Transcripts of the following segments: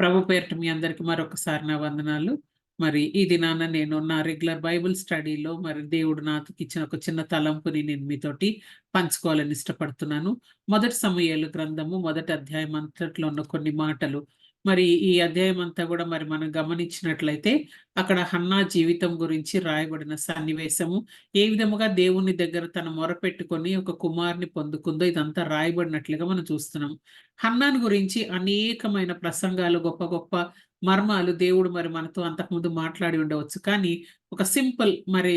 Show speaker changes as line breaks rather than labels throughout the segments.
ప్రభు పేరిట మీ అందరికి మరొకసారి నా వందనాలు. మరి ఈ దినాన నేను నా రెగ్యులర్ బైబుల్ స్టడీలో మరి దేవుడు నాకిచ్చిన ఒక చిన్న తలంపుని నేను మీతోటి పంచుకోవాలని ఇష్టపడుతున్నాను. మొదటి సమూయేలు గ్రంథము మొదటి అధ్యాయం అంతట్లో ఉన్న కొన్ని మాటలు. మరి ఈ అధ్యాయం అంతా గూడా మరి మనం గమనించినట్లయితే అక్కడ హన్నా జీవితం గురించి రాయబడిన సన్నివేశము, ఏ విధముగా దేవుని దగ్గర తన మొరపెట్టుకొని ఒక కుమారుని పొందుకుందో ఇదంతా రాయబడినట్లుగా మనం చూస్తున్నాం. హన్నాను గురించి అనేకమైన ప్రసంగాలు, గొప్ప గొప్ప మర్మాలు దేవుడు మరి మనతో అంతకుముందు మాట్లాడి ఉండవచ్చు. కానీ ఒక సింపుల్ మరి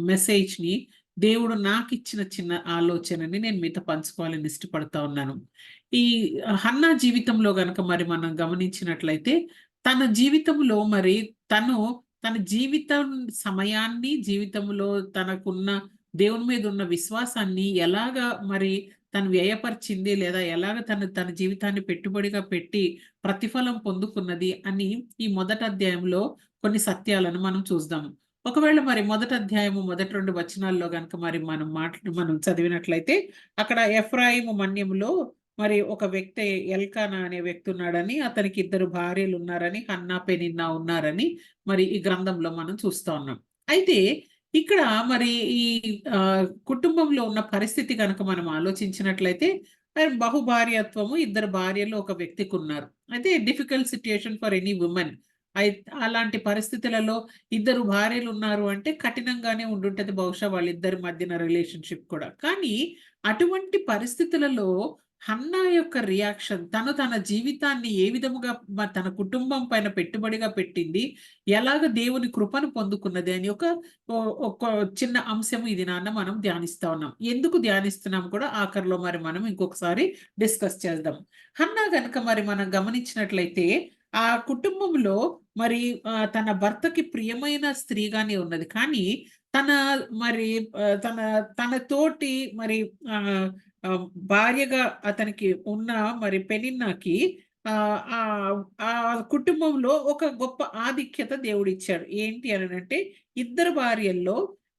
మెసేజ్‌ని దేవుడు నాకిచ్చిన చిన్న ఆలోచనని నేను మీతో పంచుకోవాలని ఇష్టపడతా ఉన్నాను. ఈ హన్నా జీవితంలో గనక మరి మనం గమనించినట్లయితే, తన జీవితంలో మరి తను తన జీవితం సమయాన్ని, జీవితంలో తనకున్న దేవుని మీద ఉన్న విశ్వాసాన్ని ఎలాగా మరి తను వ్యయపరిచింది, లేదా ఎలాగ తన జీవితాన్ని పెట్టుబడిగా పెట్టి ప్రతిఫలం పొందుకున్నది అని ఈ మొదటి అధ్యాయంలో కొన్ని సత్యాలను మనం చూద్దాం. ఒకవేళ మరి మొదటి అధ్యాయము మొదటి 2 వచనాల్లో గనుక మరి మనం చదివినట్లయితే అక్కడ ఎఫ్రాయిము మన్యములో మరి ఒక వ్యక్తి ఎల్కానా అనే వ్యక్తి ఉన్నాడని, అతనికి 2 భార్యలున్నారని, హన్నా, పెనిన్నా ఉన్నారని మరి ఈ గ్రంథంలో మనం చూస్తా ఉన్నాం. అయితే ఇక్కడ మరి ఈ కుటుంబంలో ఉన్న పరిస్థితి గనక మనం ఆలోచించినట్లయితే బహుభార్యత్వము, 2 భార్యలు ఒక వ్యక్తికున్నారు. అయితే difficult situation for any women. అలాంటి పరిస్థితులలో 2 భార్యలున్నారు అంటే కఠినంగానే ఉండుంటది బహుశా వాళ్ళిద్దరి మధ్యన రిలేషన్‌షిప్ కూడా. కానీ అటువంటి పరిస్థితులలో హన్నా యొక్క రియాక్షన్, తన జీవితాన్ని ఏ విధముగా తన కుటుంబం పైన పెట్టుబడిగా పెట్టింది, ఎలాగ దేవుని కృపను పొందుకున్నది అని ఒక చిన్న అంశం ఇది నాన్న మనం ధ్యానిస్తా ఉన్నాం. ఎందుకు ధ్యానిస్తున్నాం కూడా ఆఖరిలో మరి మనం ఇంకొకసారి డిస్కస్ చేద్దాం. హన్నా గనక మరి మనం గమనించినట్లయితే ఆ కుటుంబంలో మరి తన భర్తకి ప్రియమైన స్త్రీగానే ఉన్నది. కానీ తన మరి తన తన తోటి మరి ఆహ్, ఆహ్, భార్యగా అతనికి ఉన్న మరి పెనిన్నాకి ఆ ఆ కుటుంబంలో ఒక గొప్ప ఆధిక్యత దేవుడిచ్చాడు. ఏంటి అనంటే, 2 భార్యల్లో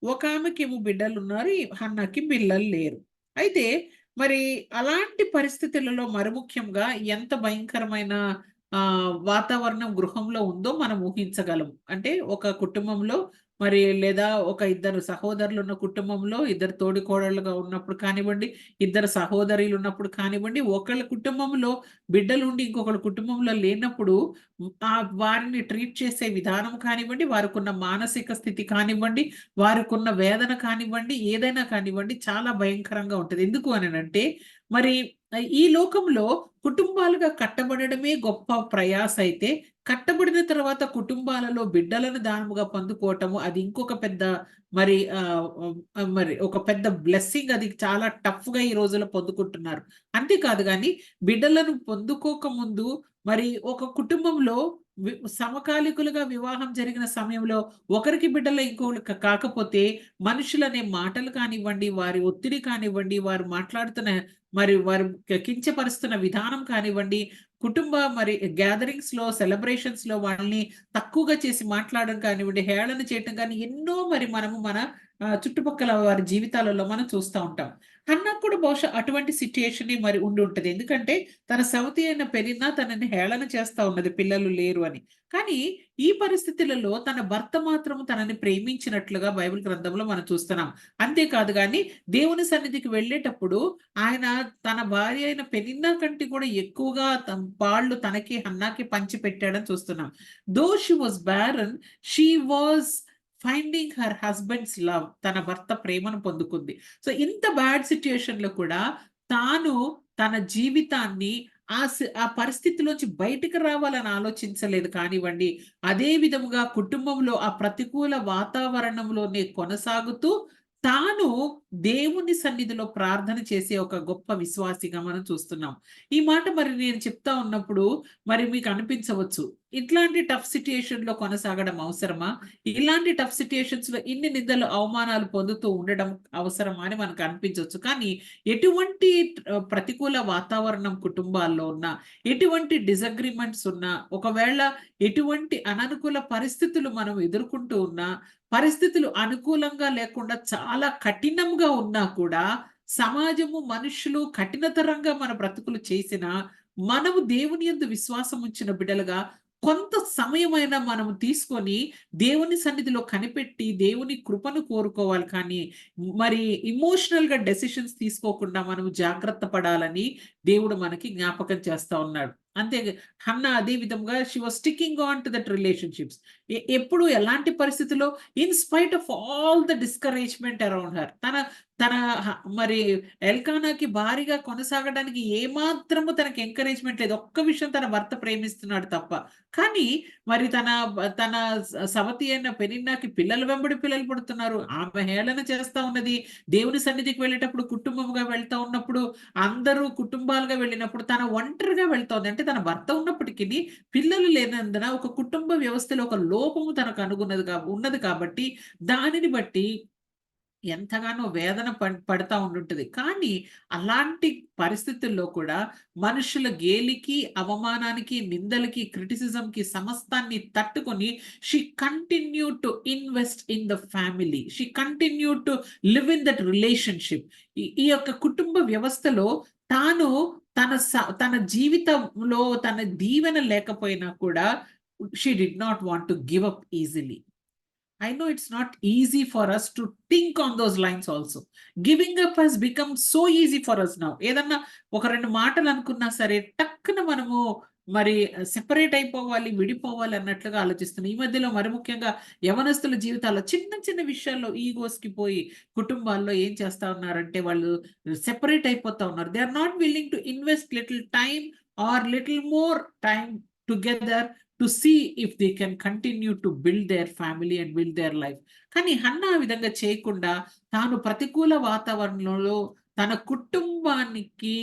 ఒకామెకేమో బిడ్డలున్నారు. ఈ హన్నాకి పిల్లలు లేరు. అయితే మరి అలాంటి పరిస్థితులలో మరి ముఖ్యంగా ఎంత భయంకరమైన వాతావరణం గృహంలో ఉందో మనం ఊహించగలం. అంటే ఒక కుటుంబంలో మరి లేదా ఒక 2 సహోదరులున్న కుటుంబంలో 2 తోడికోడళ్ళుగా ఉన్నప్పుడు కానివ్వండి, 2 సహోదరీలున్నప్పుడు కానివ్వండి, ఒకళ్ళ కుటుంబంలో బిడ్డలుండి ఇంకొకళ్ళ కుటుంబంలో లేనప్పుడు వారిని ట్రీట్ చేసే విధానం కానివ్వండి, వారికున్న మానసిక స్థితి కానివ్వండి, వారికున్న వేదన కానివ్వండి, ఏదైనా కానివ్వండి చాలా భయంకరంగా ఉంటది. ఎందుకు అనంటే మరి ఈ లోకంలో కుటుంబాలుగా కట్టబడడమే గొప్ప ప్రయాస అయితే, కట్టబడిన తర్వాత కుటుంబాలలో బిడ్డలను దానముగా పొందుకోవటము అది ఇంకొక పెద్ద మరి మరి ఒక పెద్ద బ్లెస్సింగ్, అది చాలా టఫ్‌గా ఈ రోజుల్లో పొందుకుంటున్నారు. అంతేకాదు గానీ బిడ్డలను పొందుకోక ముందు మరి ఒక కుటుంబంలో సమకాలీకులుగా వివాహం జరిగిన సమయంలో ఒకరికి బిడ్డలు ఇంకొకళ్ళకి కాకపోతే మనుషులనే మాటలు కానివ్వండి, వారి ఒత్తిడి కానివ్వండి, వారు మాట్లాడుతున్న మరి వారు కించపరుస్తున్న విధానం కానివ్వండి, కుటుంబ మరి గ్యాదరింగ్స్‌లో, సెలబ్రేషన్స్‌లో వాళ్ళని తక్కువగా చేసి మాట్లాడడం కానివ్వండి, హేళన చేయటం కానీ ఎన్నో మరి మనము మన చుట్టుపక్కల వారి జీవితాలలో మనం చూస్తా ఉంటాం. హన్నాకు కూడా బహుశా అటువంటి సిట్యుయేషనే మరి ఉండుంటది. ఎందుకంటే తన సవతి అయిన పెనిన్నా తనని హేళన చేస్తా ఉన్నది పిల్లలు లేరు అని. కానీ ఈ పరిస్థితులలో తన భర్త మాత్రం తనని ప్రేమించినట్లుగా బైబిల్ గ్రంథంలో మనం చూస్తున్నాం. అంతేకాదు గాని దేవుని సన్నిధికి వెళ్ళేటప్పుడు ఆయన తన భార్య అయిన పెనిన్నా కంటే కూడా ఎక్కువగా పాళ్ళు తనకి హన్నాకి పంచిపెట్టాడని చూస్తున్నాం. Though she was barren, she was finding her husband's love. తన భర్త ప్రేమను పొందుకుంది. సో, ఇంత బ్యాడ్ సిట్యుయేషన్‌లో కూడా తాను తన జీవితాన్ని ఆ పరిస్థితిలోంచి బయటికి రావాలని ఆలోచించలేదు కానివ్వండి. అదే విధముగా కుటుంబంలో ఆ ప్రతికూల వాతావరణంలోనే కొనసాగుతూ తాను దేవుని సన్నిధిలో ప్రార్థన చేసే ఒక గొప్ప విశ్వాసిగా మనం చూస్తున్నాం. ఈ మాట మరి నేను చెప్తా ఉన్నప్పుడు మరి మీకు అనిపించవచ్చు, ఇట్లాంటి టఫ్ సిట్యుయేషన్‌లో కొనసాగడం అవసరమా? ఇలాంటి టఫ్ సిట్యుయేషన్స్‌లో ఇన్ని నిందలు, అవమానాలు పొందుతూ ఉండడం అవసరమా అని మనకు అనిపించొచ్చు. కానీ ఎటువంటి ప్రతికూల వాతావరణం కుటుంబాల్లో ఉన్నా, ఎటువంటి డిసగ్రీమెంట్స్ ఉన్నా, ఒకవేళ ఎటువంటి అననుకూల పరిస్థితులు మనం ఎదుర్కొంటూ ఉన్నా, పరిస్థితులు అనుకూలంగా లేకుండా చాలా కఠినంగా ఉన్నా కూడా, సమాజము, మనుషులు కఠినతరంగా మన బ్రతుకులు చేసినా, మనము దేవుని యందు విశ్వాసం ఉంచిన బిడ్డలుగా కొంత సమయమైనా మనము తీసుకొని దేవుని సన్నిధిలో కనిపెట్టి దేవుని కృపను కోరుకోవాలి. కానీ మరి ఎమోషనల్‌గా డెసిషన్స్ తీసుకోకుండా మనము జాగ్రత్త పడాలని దేవుడు మనకి జ్ఞాపకం చేస్తా ఉన్నాడు. అంతే హన్నా అదే విధంగా she was sticking on to that relationships. ఎప్పుడు ఎలాంటి పరిస్థితిలో in spite of all the discouragement around her తన తన మరి ఎల్కానాకి భారీగా కొనసాగడానికి ఏమాత్రము తనకి ఎంకరేజ్‌మెంట్ లేదు. ఒక్క విషయం తన భర్త ప్రేమిస్తున్నాడు తప్ప. కానీ మరి తన సవతి అయిన పెనిన్నాకి పిల్లల వెంబడి పిల్లలు పుడుతున్నారు. ఆమె హేళన చేస్తా ఉన్నది. దేవుని సన్నిధికి వెళ్ళేటప్పుడు కుటుంబముగా వెళ్తా ఉన్నప్పుడు అందరూ కుటుంబాలుగా వెళ్ళినప్పుడు తన ఒంటరిగా వెళ్తోంది. అంటే తన భర్త ఉన్నప్పటికిని పిల్లలు లేనందున ఒక కుటుంబ వ్యవస్థలో ఒక లోపము తనకు ఉన్నది కాబట్టి దానిని బట్టి ఎంతగానో వేదన పడతా ఉండుంటది. కానీ అలాంటి పరిస్థితుల్లో కూడా మనుషుల గేలికి, అవమానానికి, నిందలకి, క్రిటిసిజంకి సమస్తాన్ని తట్టుకొని she continued to invest in the family. She continued to live in that relationship. ఈ యొక్క కుటుంబ వ్యవస్థలో తాను తన జీవితంలో తన దీవెన లేకపోయినా కూడా she did not want to give up easily. I know it's not easy for us to think on those lines also. Giving up has become so easy for us now. ఏదన్నా ఒక 2 మాటలు అనుకున్నా సరే టక్కున మనము మరి సెపరేట్ అయిపోవాలి, విడిపోవాలి అన్నట్లుగా ఆలోచిస్తున్నాం. ఈ మధ్యలో మరి ముఖ్యంగా యవ్వనస్తుల జీవితాల్లో చిన్న చిన్న విషయాల్లో ఈగోస్‌కి పోయి కుటుంబాల్లో ఏం చేస్తా ఉన్నారంటే వాళ్ళు సెపరేట్ అయిపోతా ఉన్నారు. They are not willing to invest little time or little more time together to see if they can continue to build their family and build their life. కానీ హన్నా ఆ విధంగా చేయకుండా తాను ప్రతికూల వాతావరణంలో తన కుటుంబానికి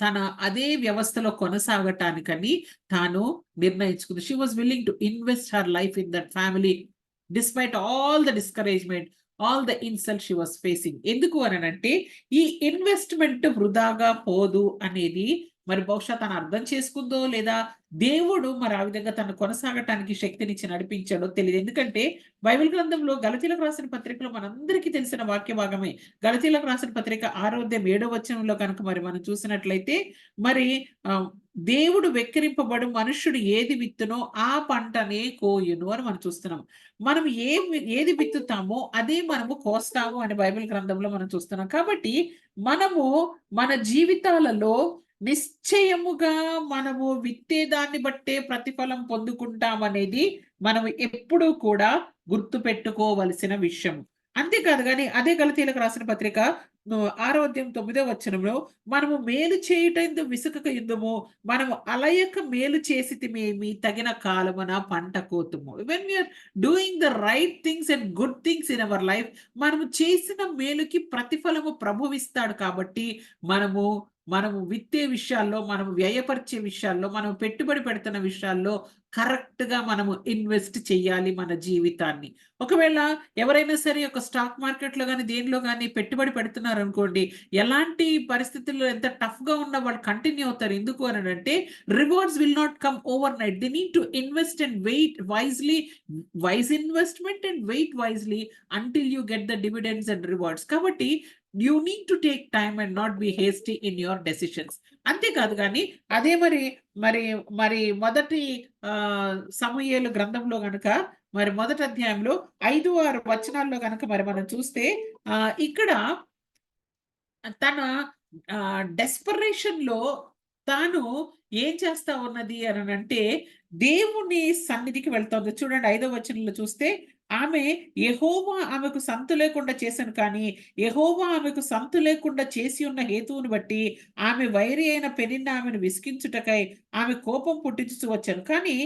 తన అదే వ్యవస్థలో కొనసాగటానికని తాను నిర్ణయించుకుంది. She was willing to invest her life in that family despite all the discouragement, all the insult she was facing. ఎందుకు అనంటే ఈ ఇన్వెస్ట్‌మెంట్ వృధాగా పోదు అనేది మరి బహుశా తను అర్థం చేసుకుందో లేదా దేవుడు మరి ఆ విధంగా తను కొనసాగటానికి శక్తినిచ్చి నడిపించాడో తెలీదు. ఎందుకంటే బైబిల్ గ్రంథంలో గలతీలకు రాసిన పత్రికలో మనందరికీ తెలిసిన వాక్య భాగమే. గలతీలకు రాసిన పత్రిక 6వ అధ్యాయం 7వ వచనంలో కనుక మరి మనం చూసినట్లయితే మరి దేవుడు వెక్కిరింపబడు మనుష్యుడు ఏది విత్తునో ఆ పంటనే కోయును అని మనం చూస్తున్నాం. మనం ఏది విత్తుతామో అదే మనము కోస్తాము అని బైబిల్ గ్రంథంలో మనం చూస్తున్నాం. కాబట్టి మనము మన జీవితాలలో నిశ్చయముగా మనము విత్తేదాన్ని బట్టే ప్రతిఫలం పొందుకుంటామనేది మనం ఎప్పుడూ కూడా గుర్తుపెట్టుకోవలసిన విషయం. అంతేకాదు గాని అదే గలతీయులకు రాసిన పత్రిక 6వ అధ్యాయం 9వ వచనంలో మనము మేలు చేయుటందు విసుకక యుందుము, మనము అలయక మేలు చేసితిమేమి తగిన కాలమున పంట కోతుము. When we are doing the right things and good things in our life మనము చేసిన మేలుకి ప్రతిఫలము ప్రభువిస్తాడు కాబట్టి మనము విత్తే విషయాల్లో, మనము వ్యయపరిచే విషయాల్లో, మనం పెట్టుబడి పెడుతున్న విషయాల్లో కరెక్ట్‌గా మనము ఇన్వెస్ట్ చేయాలి మన జీవితాన్ని. ఒకవేళ ఎవరైనా సరే ఒక స్టాక్ మార్కెట్‌లో గాని, దేనిలో గాని పెట్టుబడి పెడుతున్నారనుకోండి, ఎలాంటి పరిస్థితుల్లో ఎంత టఫ్‌గా ఉన్నా వాళ్ళు కంటిన్యూ అవుతారు. ఎందుకు అనంటే rewards will not come overnight. They need to invest and wait wisely. Wise investment and wait wisely until you get the dividends and rewards. కాబట్టి you need to take time and not be hasty in your decisions. అంతేకాదు గాని అదే మరి మరి మరి మొదటి సమూయేలు గ్రంథంలో గనుక మరి మొదటి అధ్యాయంలో 5, 6 వచనాల్లో గనక మరి మనం చూస్తే ఇక్కడ తన డెస్పరేషన్‌లో తాను ఏం చేస్తా ఉన్నది అనంటే దేవుని సన్నిధికి వెళ్తోంది. చూడండి 5వ వచనంలో చూస్తే ఆమె యెహోవా ఆమెకు సంతు లేకుండా చేశాను కానీ యెహోవా ఆమెకు సంతు లేకుండా చేసి ఉన్న హేతువును బట్టి ఆమె వైరి అయిన పెనిన్న ఆమెను విసిగించుటకై ఆమె కోపం పుట్టించుచు వచ్చాను. కానీ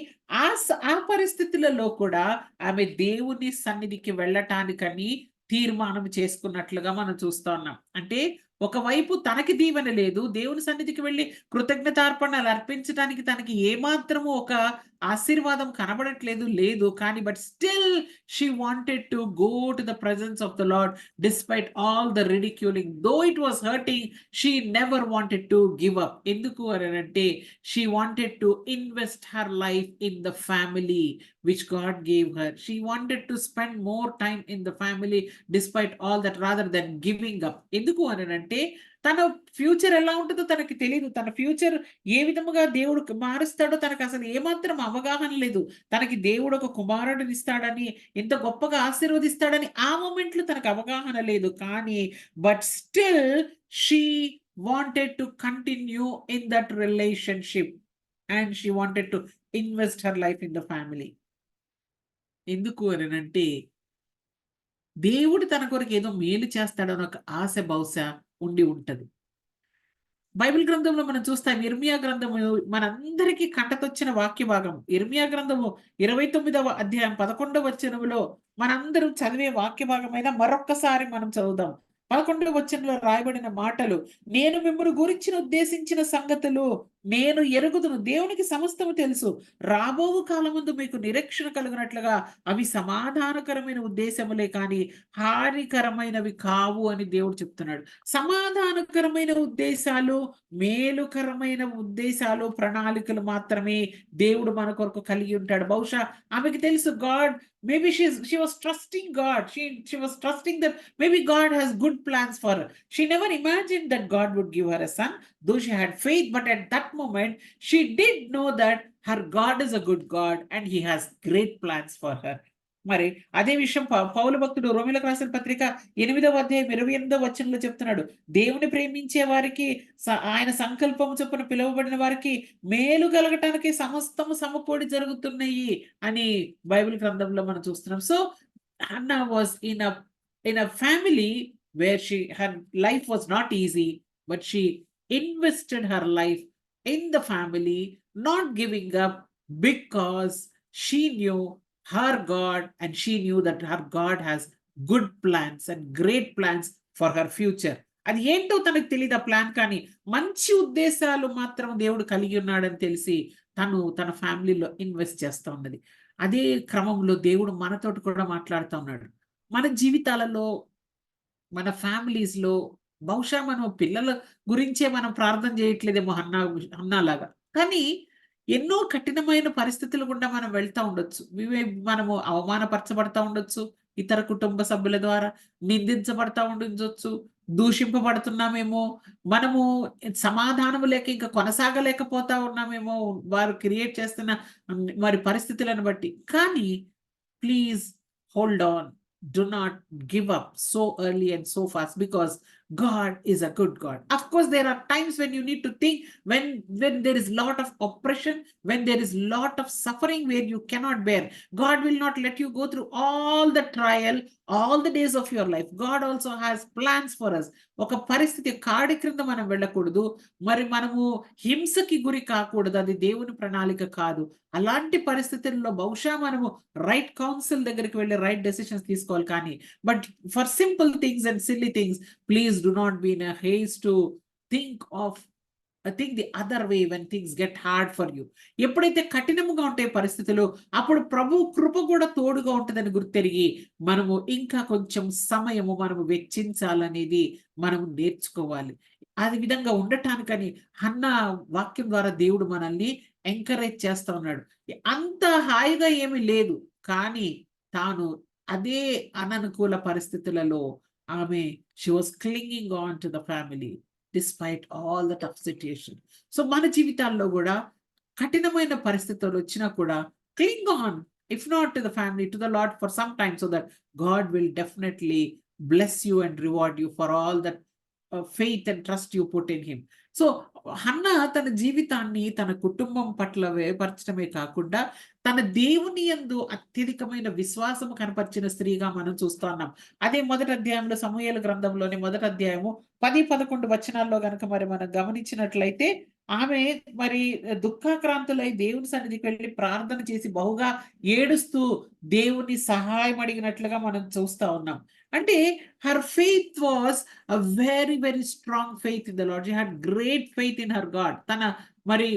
ఆ పరిస్థితులలో కూడా ఆమె దేవుని సన్నిధికి వెళ్ళటానికని తీర్మానం చేసుకున్నట్లుగా మనం చూస్తా ఉన్నాం. అంటే ఒకవైపు తనకి దీవెన లేదు. దేవుని సన్నిధికి వెళ్లి కృతజ్ఞతార్పణలు అర్పించడానికి తనకి ఏమాత్రము ఒక ఆశీర్వాదం కనబడట్లేదు. లేదు. కానీ but still she wanted to go to the presence of the lord despite all the ridiculing. Though it was hurting she never wanted to give up. ఎందుకు అనంటే she wanted to invest her life in the family which God gave her. She wanted to spend more time in the family despite all that rather than giving up. ఎందుకు అనంటే తన future ఎలా ఉంటుందో తనకి తెలీదు. తన ఫ్యూచర్ ఏ విధముగా దేవుడు మారుస్తాడో తనకసలు ఏమాత్రం అవగాహన లేదు. తనకి దేవుడు ఒక కుమారుడినిస్తాడని, ఎంత గొప్పగా ఆశీర్వదిస్తాడని ఆ మొమెంట్‌లో తనకు అవగాహన లేదు. కానీ but still she wanted to continue in that relationship and she wanted to invest her life in the family. ఎందుకు అనంటే దేవుడు తన కొరకు ఏదో మేలు చేస్తాడని ఒక ఆశ బహుశా ఉండి ఉంటది. బైబిల్ గ్రంథంలో మనం చూస్తాం. ఇర్మియా గ్రంథము మనందరికీ కంటతొచ్చిన వాక్య భాగం. ఇర్మియా గ్రంథము 29వ అధ్యాయం 11వ వచనములో మనందరం చదివే వాక్య భాగమైన మరొక్కసారి మనం చదువుదాం. 11వ వచనంలో రాయబడిన మాటలు, నేను మిమ్మును గురించిన ఉద్దేశించిన సంగతులు నేను ఎరుగుదును. దేవునికి సమస్తము తెలుసు. రాబోవు కాలమందు మీకు నిరీక్షణ కలుగునట్లుగా అవి సమాధానకరమైన ఉద్దేశములే కానీ హానికరమైనవి కావు అని దేవుడు చెప్తున్నాడు. సమాధానకరమైన ఉద్దేశాలు, మేలుకరమైన ఉద్దేశాలు, ప్రణాళికలు మాత్రమే దేవుడు మన కొరకు కలిగి ఉంటాడు. బహుశా ఆమెకి తెలుసు God, maybe she was trusting God. She was trusting that maybe God has good plans for her. She never imagined that God would give her a son, though she had faith, but at that moment she did know that her God is a good God and he has great plans for her. మరి అదే విషయం పౌలు భక్తుడు రోమీయులకు రాసిన పత్రిక 8వ అధ్యాయం 28వ వచనంలో చెప్తున్నాడు. దేవుని ప్రేమించే వారికి ఆయన సంకల్పము చొప్పున పిలువబడిన వారికి మేలు కలగటానికి సమస్తము సమకూడి జరుగుతున్నాయి అని బైబిల్ గ్రంథంలో మనం చూస్తున్నాం. So Hannah was in a family wear her life was not easy, but she invested her life in the family, not giving up, because she knew her God and she knew that her God has good plans and great plans for her future. అది ఏంటో తనకు తెలియదు ఆ plan, కానీ మంచి ఉద్దేశాలు మాత్రం దేవుడు కలిగి ఉన్నాడని తెలిసి తను తన ఫ్యామిలీలో ఇన్వెస్ట్ చేస్తూ ఉన్నది. అదే క్రమంలో దేవుడు మనతోటి కూడా మాట్లాడుతూ ఉన్నాడు. మన జీవితాలలో, మన ఫ్యామిలీస్‌లో బహుశా మనం పిల్లల గురించే మనం ప్రార్థన చేయట్లేదేమో హన్నాలాగా. కానీ ఎన్నో కఠినమైన పరిస్థితులు గుండా మనం వెళ్తా ఉండొచ్చు. మనము అవమానపరచబడతా ఉండొచ్చు. ఇతర కుటుంబ సభ్యుల ద్వారా నిందించబడతా ఉండొచ్చు. దూషింపబడుతున్నామేమో. మనము సమాధానము లేక ఇంకా కొనసాగలేకపోతా ఉన్నామేమో వారు క్రియేట్ చేస్తున్న మరి పరిస్థితులను బట్టి. కానీ please hold on. Do not give up so early and so fast, because God is a good God. Of course, there are times when you need to think, when there is lot of oppression, when there is lot of suffering where you cannot bear. God will not let you go through all the trial, all the days of your life. God also has plans for us. ఒక పరిస్థితి కాడి క్రింద మనం వెళ్ళకూడదు. మరి మనము హింసకి గురి కాకూడదు. అది దేవుని ప్రణాళిక కాదు. అలాంటి పరిస్థితుల్లో బహుశా మనము రైట్ కౌన్సిల్ దగ్గరికి వెళ్ళి రైట్ డెసిషన్స్ తీసుకోవాలి. కానీ but for simple things and silly things, please do not be in a haste to think the other way when things get hard for you. ఎప్పుడైతే కఠినముగా ఉంటాయి పరిస్థితులు, అప్పుడు ప్రభు కృప కూడా తోడుగా ఉంటుందని గుర్తెరిగి మనము ఇంకా కొంచెం సమయము మనము వెచ్చించాలనేది మనము నేర్చుకోవాలి. అది విధంగా ఉండటానికని హన్నా వాక్యం ద్వారా దేవుడు మనల్ని ఎంకరేజ్ చేస్తా ఉన్నాడు. అంత హాయిగా ఏమీ లేదు, కానీ తాను అదే అననుకూల పరిస్థితులలో ఆమె she was clinging on to the family despite all the tough situation. So మన జీవితాల్లో కూడా కఠినమైన పరిస్థితులు వచ్చినా కూడా cling on, if not to the family, to the lord for some time, so that God will definitely bless you and reward you for all that faith and trust you put in him. So Hannah తన జీవితాన్ని తన కుటుంబం పట్ల వేయపరచడమే కాకుండా తన దేవుని యందు అత్యధికమైన విశ్వాసము కనపరిచిన స్త్రీగా మనం చూస్తూ ఉన్నాం. అదే మొదటి అధ్యాయంలో, సమూయేలు గ్రంథంలోని మొదటి అధ్యాయము 10-11 వచనాల్లో గనక మరి మనం గమనించినట్లయితే ఆమె మరి దుఃఖాక్రాంతులై దేవుని సన్నిధికి వెళ్ళి ప్రార్థన చేసి బహుగా ఏడుస్తూ దేవుని సహాయం అడిగినట్లుగా మనం చూస్తా ఉన్నాం. అంటే her faith was a very, very strong faith in the Lord. She had great faith in her God. తన మరి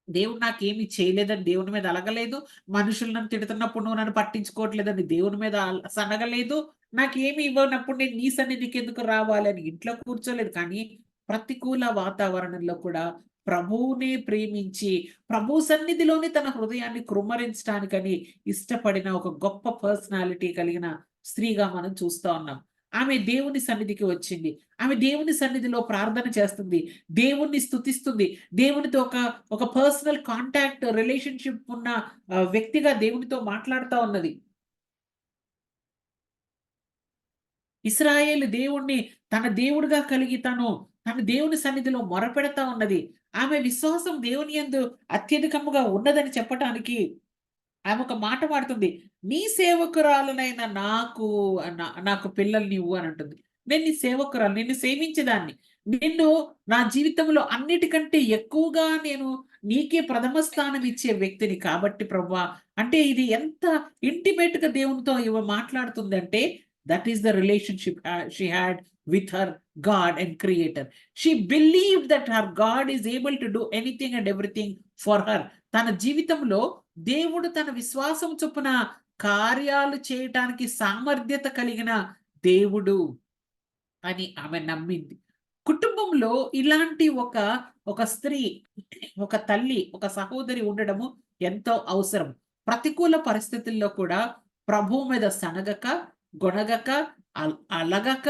దేవుడు నాకేమి చేయలేదని దేవుని మీద అలగలేదు. మనుషులు నన్ను తిడుతున్నప్పుడు నువ్వు నన్ను పట్టించుకోవట్లేదని దేవుని మీద సనగలేదు. నాకేమి ఇవ్వనప్పుడు నేను నీ సన్నిధికి ఎందుకు రావాలని ఇంట్లో కూర్చోలేదు. కానీ ప్రతికూల వాతావరణంలో కూడా ప్రభువునే ప్రేమించి ప్రభు సన్నిధిలోనే తన హృదయాన్ని కృమ్మరించడానికని ఇష్టపడిన ఒక గొప్ప పర్సనాలిటీ కలిగిన స్త్రీగా మనం చూస్తా ఉన్నాం. ఆమె దేవుని సన్నిధికి వచ్చింది. ఆమె దేవుని సన్నిధిలో ప్రార్థన చేస్తుంది. దేవుణ్ణి స్తుతిస్తుంది. దేవునితో ఒక పర్సనల్ కాంటాక్ట్ రిలేషన్‌షిప్ ఉన్న వ్యక్తిగా దేవునితో మాట్లాడుతా ఉన్నది. ఇశ్రాయేలు దేవుణ్ణి తన దేవుడుగా కలిగి తన దేవుని సన్నిధిలో మొరపెడతా ఉన్నది. ఆమె విశ్వాసం దేవుని యందు అత్యధికముగా ఉన్నదని చెప్పటానికి ఆమె ఒక మాట వాడుతుంది. "నీ సేవకురాలునైన నాకు పిల్లల్నివ్వు" అని అంటుంది. నేను నీ సేవకురాలు. నిన్ను సేవించేదాన్ని. నిన్ను నా జీవితంలో అన్నిటికంటే ఎక్కువగా నేను నీకే ప్రథమ స్థానం ఇచ్చే వ్యక్తిని కాబట్టి ప్రభువా, అంటే ఇది ఎంత ఇంటిమేట్‌గా దేవునితో మాట్లాడుతుందంటే that is the relationship she had with her God and creator. She believed that her God is able to do anything and everything for her. తన జీవితంలో దేవుడు తన విశ్వాసం చొప్పున కార్యాలు చేయటానికి సామర్థ్యత కలిగిన దేవుడు అని ఆమె నమ్మింది. కుటుంబంలో ఇలాంటి ఒక స్త్రీ, ఒక తల్లి, ఒక సహోదరి ఉండడము ఎంతో అవసరం. ప్రతికూల పరిస్థితుల్లో కూడా ప్రభువు మీద సనగక, గొణగక, అలగక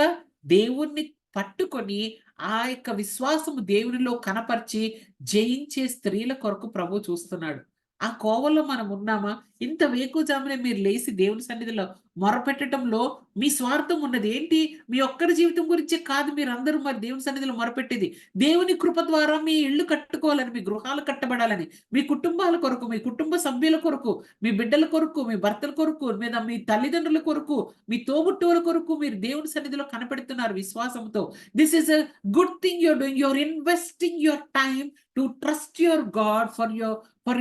దేవుణ్ణి పట్టుకొని ఆ యొక్క విశ్వాసము దేవునిలో కనపరిచి జయించే స్త్రీల కొరకు ప్రభువు చూస్తున్నాడు. ఆ కోవలో మనం ఉన్నామా? ఇంత వేకువజామునే మీరు లేసి దేవుని సన్నిధిలో మొరపెట్టటంలో మీ స్వార్థం ఉన్నది. ఏంటి? మీ ఒక్కరి జీవితం గురించే కాదు మీరందరూ మరి దేవుని సన్నిధిలో మొరపెట్టేది. దేవుని కృప ద్వారా మీ ఇల్లు కట్టుకోవాలని, మీ గృహాలు కట్టబడాలని, మీ కుటుంబాల కొరకు, మీ కుటుంబ సభ్యుల కొరకు, మీ బిడ్డల కొరకు, మీ భర్తల కొరకు, మీద మీ తల్లిదండ్రుల కొరకు, మీ తోబుట్టువుల కొరకు మీరు దేవుని సన్నిధిలో కనపడుతున్నారు విశ్వాసంతో. This is a good thing you're doing. You're investing your time to trust your God for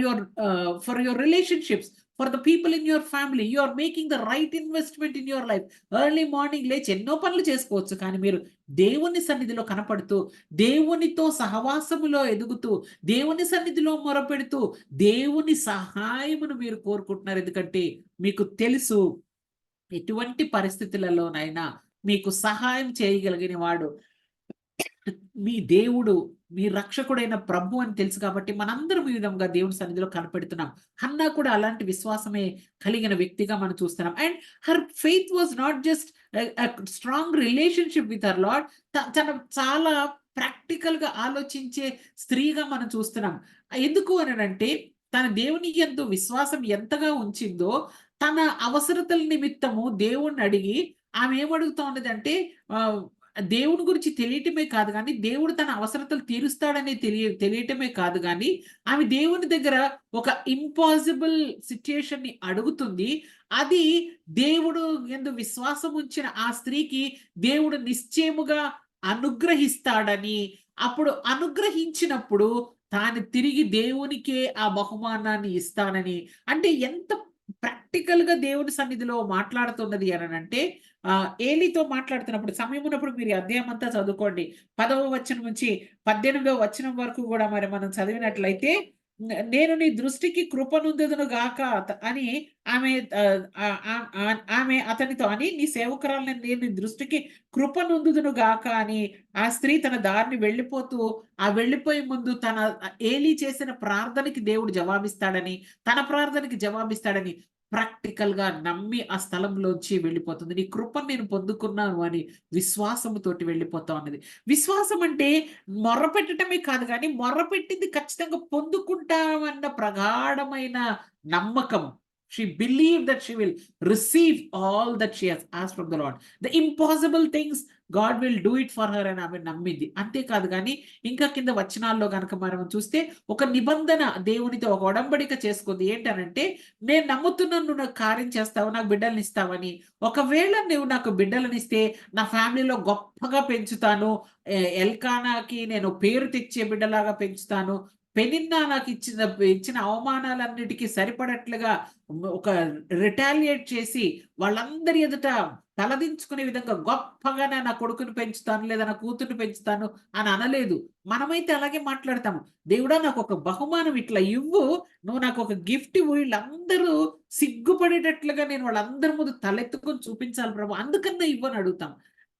your relationships, for the people in your family. You are making the right investment in your life. Early morning లేచి ఎన్నో పనులు చేసుకోవచ్చు. కానీ మీరు దేవుని సన్నిధిలో కనపడుతూ, దేవునితో సహవాసములో ఎదుగుతూ, దేవుని సన్నిధిలో మొరపెడుతూ, దేవుని సహాయమును మీరు కోరుకుంటున్నారు. ఎందుకంటే మీకు తెలుసు ఎటువంటి పరిస్థితులలోనైనా మీకు సహాయం చేయగలిగిన వాడు మీ దేవుడు, మీ రక్షకుడైన ప్రభు అని తెలుసు కాబట్టి మనందరం ఈ విధంగా దేవుని సన్నిధిలో కనపెడుతున్నాం. హన్నా కూడా అలాంటి విశ్వాసమే కలిగిన వ్యక్తిగా మనం చూస్తున్నాం. And her faith was not just strong relationship with her lord. తను చాలా ప్రాక్టికల్‌గా ఆలోచించే స్త్రీగా మనం చూస్తున్నాం. ఎందుకు అనంటే తన దేవుని యందు విశ్వాసం ఎంతగా ఉంచిందో, తన అవసరతల నిమిత్తము దేవుణ్ణి అడిగి ఆమె ఏమడుగుతా ఉన్నదంటే ఆహ్ దేవుడి గురించి తెలియటమే కాదు గానీ, దేవుడు తన అవసరతలు తీరుస్తాడని తెలియటమే కాదు గానీ, ఆమె దేవుని దగ్గర ఒక ఇంపాసిబుల్ సిట్యుయేషన్‌ని అడుగుతుంది. అది దేవుడు యందు విశ్వాసం ఉంచిన ఆ స్త్రీకి దేవుడు నిశ్చయముగా అనుగ్రహిస్తాడని, అప్పుడు అనుగ్రహించినప్పుడు తాను తిరిగి దేవునికే ఆ బహుమానాన్ని ఇస్తానని, అంటే ఎంత ప్రాక్టికల్‌గా దేవుని సన్నిధిలో మాట్లాడుతున్నది అనంటే ఏలీతో మాట్లాడుతున్నప్పుడు సమయం ఉన్నప్పుడు మీరు ఈ అధ్యాయం అంతా చదువుకోండి. 10వ వచనం నుంచి 18వ వచనం వరకు గూడా మరి మనం చదివినట్లయితే నేను నీ దృష్టికి కృపనుందుదును గాక అని ఆమె ఆమె అతనితో అని నీ సేవకురాలిని నేను నీ దృష్టికి కృపనుందుదును గాక అని ఆ స్త్రీ తన దారిని వెళ్ళిపోతూ ఆ వెళ్ళిపోయే ముందు ఏలీ చేసిన ప్రార్థనకి దేవుడు జవాబిస్తాడని, తన ప్రార్థనకి జవాబిస్తాడని ప్రాక్టికల్‌గా నమ్మి ఆ స్థలంలోంచి వెళ్ళిపోతుంది. నీ కృపను నేను పొందుకున్నాను అని విశ్వాసముతోటి వెళ్ళిపోతా ఉన్నది. విశ్వాసం అంటే మొర్రపెట్టటమే కాదు గానీ, మొర్రపెట్టింది ఖచ్చితంగా పొందుకుంటామన్న ప్రగాఢమైన నమ్మకం. She believed that she will receive all that she has asked from the Lord. The impossible things God will do it for her అని ఆమె నమ్మింది. అంతేకాదు గానీ, ఇంకా కింద వచనాల్లో గనక మనం చూస్తే ఒక నిబంధన దేవునితో ఒక ఒడంబడిక చేసుకుంది. ఏంటనంటే, నేను నమ్ముతున్నాను నువ్వు నాకు కార్యం చేస్తావు, నాకు బిడ్డలనిస్తావని. ఒకవేళ నువ్వు నాకు బిడ్డలనిస్తే నా ఫ్యామిలీలో గొప్పగా పెంచుతాను. ఎల్కానాకి నేను పేరు తెచ్చే బిడ్డలాగా పెంచుతాను. పెనిన్నా నాకు ఇచ్చిన అవమానాలన్నిటికి సరిపడట్లుగా ఒక రిటాలియేట్ చేసి వాళ్ళందరి ఎదుట తలదించుకునే విధంగా గొప్పగా నా కొడుకుని పెంచుతాను లేదా నా కూతుర్ని పెంచుతాను అని అనలేదు. మనమైతే అలాగే మాట్లాడతాము. దేవుడా నాకు ఒక బహుమానం ఇట్లా ఇవ్వు, నువ్వు నాకు ఒక గిఫ్ట్ ఇవ్వు, వీళ్ళందరూ సిగ్గుపడేటట్లుగా నేను వాళ్ళందరి ముందు తలెత్తుకొని చూపించాలి ప్రభు, అందుకన్నా ఇవ్వని అడుగుతాం.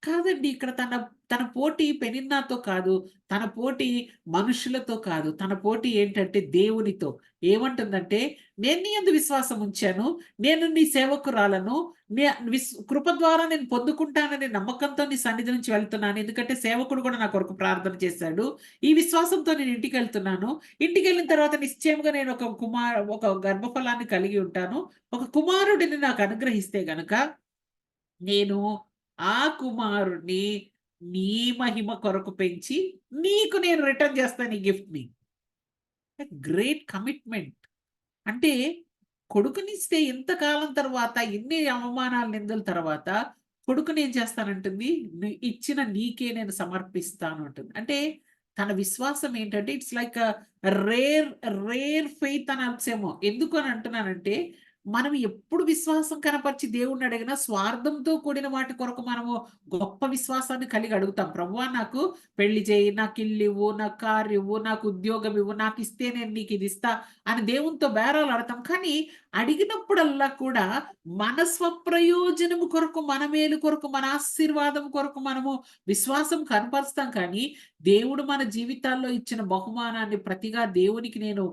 కాదండి. ఇక్కడ తన తన పోటీ పెనిన్నాతో కాదు. తన పోటీ మనుషులతో కాదు. తన పోటీ ఏంటంటే దేవునితో. ఏమంటుందంటే, "నేను నీ యందు విశ్వాసం ఉంచాను. నేను నీ సేవకురాలను. నే కృప ద్వారా నేను పొందుకుంటాననే నమ్మకంతో నీ సన్నిధి నుంచి వెళ్తున్నాను. ఎందుకంటే సేవకుడు కూడా నా కొరకు ప్రార్థన చేశాడు. ఈ విశ్వాసంతో నేను ఇంటికెళ్తున్నాను. ఇంటికెళ్ళిన తర్వాత నిశ్చయముగా నేను ఒక గర్భఫలాన్ని కలిగి ఉంటాను. ఒక కుమారుడిని నాకు అనుగ్రహిస్తే గనక నేను ఆ కుమారుడిని నీ మహిమ కొరకు పెంచి, నీకు నేను రిటర్న్ చేస్తాను ఈ గిఫ్ట్‌ని." Great commitment. అంటే కొడుకునిస్తే ఇంతకాలం తర్వాత ఇన్ని అవమానాలు, నిందల తర్వాత కొడుకునేం చేస్తానంటుంది, ఇచ్చిన నీకే నేను సమర్పిస్తాను అంటుంది. అంటే తన విశ్వాసం ఏంటంటే it's like rare rare faith అనొచ్చేమో. ఎందుకు అని అంటున్నానంటే, మనం ఎప్పుడు విశ్వాసం కనపరిచి దేవుడిని అడిగినా స్వార్థంతో కూడిన వాటి కొరకు మనము గొప్ప విశ్వాసాన్ని కలిగి అడుగుతాం. ప్రభువా నాకు పెళ్లి చేయి, నాకు ఇల్లివ్వు, నాకు కారు ఇవ్వు, నాకు ఉద్యోగం ఇవ్వు, నాకిస్తే నేను నీకిది ఇస్తా అని దేవునితో బేరాలు ఆడతాం. కానీ అడిగినప్పుడల్లా కూడా మన స్వప్రయోజనము కొరకు, మన మేలు కొరకు, మన ఆశీర్వాదం కొరకు మనము విశ్వాసం కనపరుస్తాం. కానీ దేవుడు మన జీవితాల్లో ఇచ్చిన బహుమానాన్ని ప్రతిగా దేవునికి నేను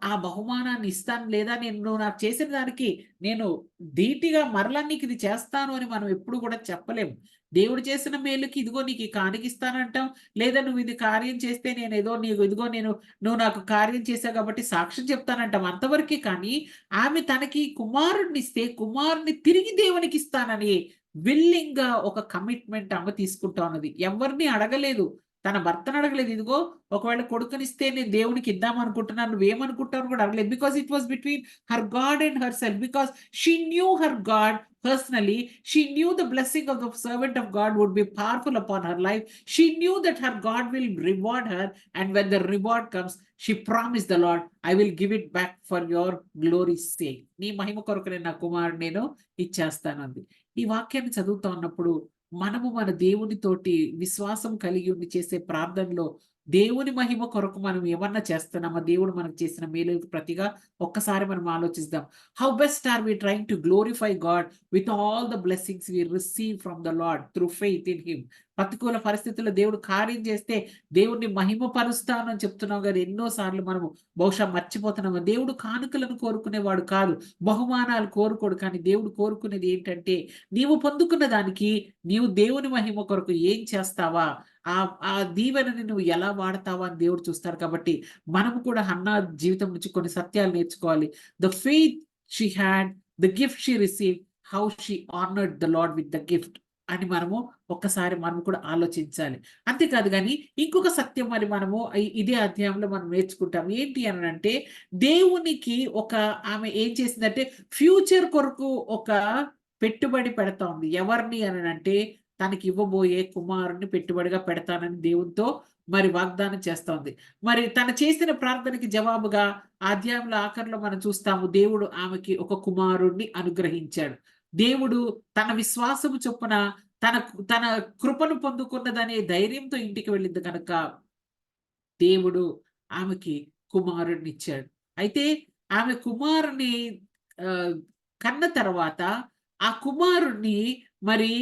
ఆ బహుమానాన్ని ఇస్తాను, లేదా నువ్వు నాకు చేసిన దానికి నేను ధీటుగా మరలా నీకిది చేస్తాను అని మనం ఎప్పుడు కూడా చెప్పలేము. దేవుడు చేసిన మేలుకి ఇదిగో నీకు ఈ కానుక ఇస్తానంటాం. లేదా నువ్వు ఇది కార్యం చేస్తే నేనేదో నీకు ఇదిగో నువ్వు నాకు కార్యం చేశావు కాబట్టి సాక్ష్యం చెప్తానంటాం. అంతవరకే. కానీ ఆమె తనకి కుమారుడినిస్తే కుమారుడిని తిరిగి దేవునికిస్తానని విల్లింగ్‌గా ఒక కమిట్మెంట్ ఆమె తీసుకుంటా ఉన్నది. ఎవరిని అడగలేదు. తన భర్తను అడగలేదు. ఇదిగో ఒకవేళ కొడుకునిస్తే నేను దేవునికి ఇద్దామనుకుంటున్నాను. నువ్వేమనుకుంటావు అని కూడా అడగలేదు. Because it was between her God and herself. Because she knew her God personally. She knew the blessing of the servant of God would be powerful upon her life. She knew that her God will reward her, and when the reward comes, she promised the Lord, I will give it back for your glory's sake. నీ మహిమ కొరకు నేను నా కుమారుడిని నేను ఇచ్చేస్తానంది. ఈ వాక్యాన్ని చదువుతా ఉన్నప్పుడు మనము మన దేవునితోటి విశ్వాసం కలిగి ఉండి చేసే ప్రార్థనలో దేవుని మహిమ కొరకు మనం ఏమన్నా చేస్తున్నామా? దేవుడు మనకు చేసిన మేలుకు ప్రతిగా ఒక్కసారి మనం ఆలోచిద్దాం. How best are we trying to glorify God with all the blessings we receive from the Lord through faith in him. ప్రతికూల పరిస్థితుల్లో దేవుడు కార్యం చేస్తే దేవుడిని మహిమపరుస్తానని చెప్తున్నాం కదా, ఎన్నో సార్లు మనము బహుశా మర్చిపోతున్నాము. దేవుడు కానుకలను కోరుకునేవాడు కాదు, బహుమానాలు కోరుకోడు. కానీ దేవుడు కోరుకునేది ఏంటంటే, నీవు పొందుకున్న దానికి నీవు దేవుని మహిమ కొరకు ఏం చేస్తావా, ఆ దీవెనని నువ్వు ఎలా వాడతావా అని దేవుడు చూస్తారు. కాబట్టి మనము కూడా హన్నా జీవితం నుంచి కొన్ని సత్యాలు నేర్చుకోవాలి. The faith she had, the gift she received, how she honoured the lord with the gift అని మనము ఒక్కసారి మనం కూడా ఆలోచించాలి. అంతేకాదు గాని ఇంకొక సత్యం మరి మనము ఇదే అధ్యాయంలో మనం నేర్చుకుంటాం. ఏంటి అనంటే, దేవునికి ఆమె ఏం చేసిందంటే ఫ్యూచర్ కొరకు ఒక పెట్టుబడి పెడతా ఉంది. ఎవరిని అనంటే, తనకి ఇవ్వబోయే కుమారుడిని పెట్టుబడిగా పెడతానని దేవునితో మరి వాగ్దానం చేస్తా ఉంది. మరి తను చేసిన ప్రార్థనకి జవాబుగా ఆ అధ్యాయంలో ఆఖరిలో మనం చూస్తాము, దేవుడు ఆమెకి ఒక కుమారుడిని అనుగ్రహించాడు. దేవుడు తన విశ్వాసము చొప్పున తన కృపను పొందుకున్నదనే ధైర్యంతో ఇంటికి వెళ్ళింది కనుక దేవుడు ఆమెకి కుమారుడినిచ్చాడు. అయితే ఆమె కుమారుని ఆహ్, కన్న తర్వాత ఆ కుమారుడిని మరి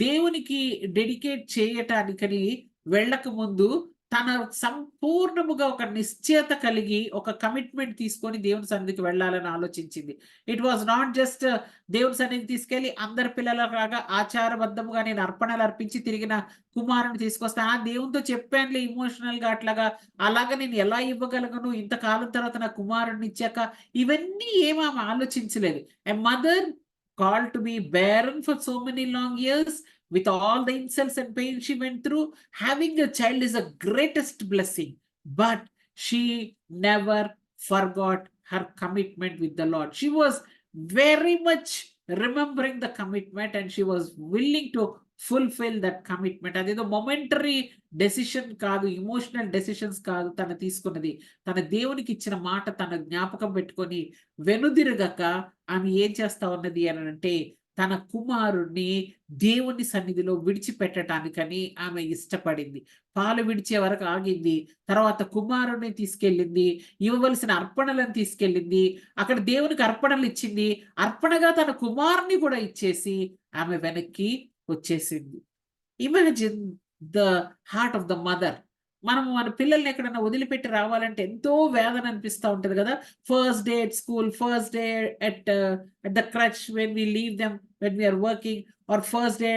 దేవునికి డెడికేట్ చేయటానికని వెళ్ళకముందు తన సంపూర్ణముగా ఒక నిశ్చయత కలిగి ఒక కమిట్మెంట్ తీసుకొని దేవుని సన్నిధికి వెళ్ళాలని ఆలోచించింది. ఇట్ వాస్ నాట్ జస్ట్ దేవుని సన్నిధికి తీసుకెళ్ళి అందరి పిల్లలలాగా ఆచారబద్ధముగా నేను అర్పణలు అర్పించి తిరిగిన కుమారుని తీసుకొస్తాను. దేవునితో చెప్పానులే ఎమోషనల్‌గా అట్లాగా, అలాగా నేను ఎలా ఇవ్వగలను ఇంతకాలం తర్వాత నా కుమారుడిని ఇచ్చాక, ఇవన్నీ ఏమి ఆమె ఆలోచించలేదు. A mother called to be barren for so many long years, with all the insults and pain she went through, having a child is the greatest blessing. But she never forgot her commitment with the Lord. She was very much remembering the commitment, and she was willing to fulfill that commitment. అదేదో momentary decision కాదు, emotional decisions కాదు తను తీసుకున్నది. తన దేవునికి ఇచ్చిన మాట తన జ్ఞాపకం పెట్టుకొని వెనుదిరగక ఆమె ఏం చేస్తా ఉన్నది అనంటే, తన కుమారుడిని దేవుని సన్నిధిలో విడిచిపెట్టటానికని ఆమె ఇష్టపడింది. పాలు విడిచే వరకు ఆగింది. తర్వాత కుమారుడిని తీసుకెళ్ళింది. ఇవ్వవలసిన అర్పణలను తీసుకెళ్ళింది. అక్కడ దేవునికి అర్పణలు ఇచ్చింది. అర్పణగా తన కుమారుని కూడా ఇచ్చేసి ఆమె వెనక్కి వచ్చేసింది. Imagine the heart of the mother. మనం మన పిల్లల్ని ఎక్కడైనా వదిలిపెట్టి రావాలంటే ఎంతో వేదన అనిపిస్తా ఉంటది కదా! First day at school, first day at the creche when we leave them when we are working, or first day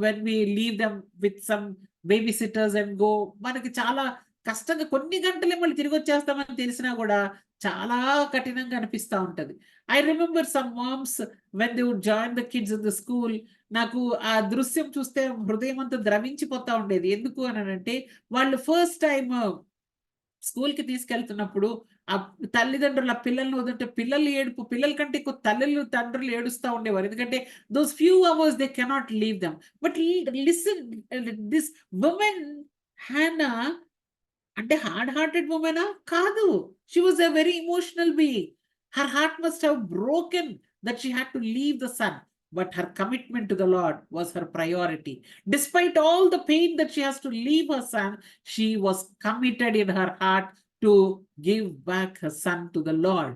when we leave them with some baby sitters and go. మనకి చాలా కష్టంగా కొన్ని గంటలే మళ్ళీ తిరిగొచ్చేస్తామని తెలిసినా గూడా చాలా కఠినంగా అనిపిస్తా ఉంటది. I remember some moms when they would join the kids in the school. నాకు ఆ దృశ్యం చూస్తే హృదయం అంతా ద్రవించిపోతా ఉండేది. ఎందుకు అనంటే వాళ్ళు ఫస్ట్ టైమ్ స్కూల్‌కి తీసుకెళ్తున్నప్పుడు తల్లిదండ్రులు ఆ పిల్లల్ని వదిలితే పిల్లల ఏడుపు పిల్లల కంటే ఎక్కువ తల్లులు, తండ్రులు ఏడుస్తా ఉండేవారు. ఎందుకంటే those few hours they cannot leave them. But listen, this women Hannah అంటే హార్డ్ హార్టెడ్ వుమెనా? కాదు. She was a very emotional being. Her heart must have broken that she had to leave the son. But her commitment to the Lord was her priority. Despite all the pain that she has to leave her son, she was committed in her heart to give back her son to the Lord.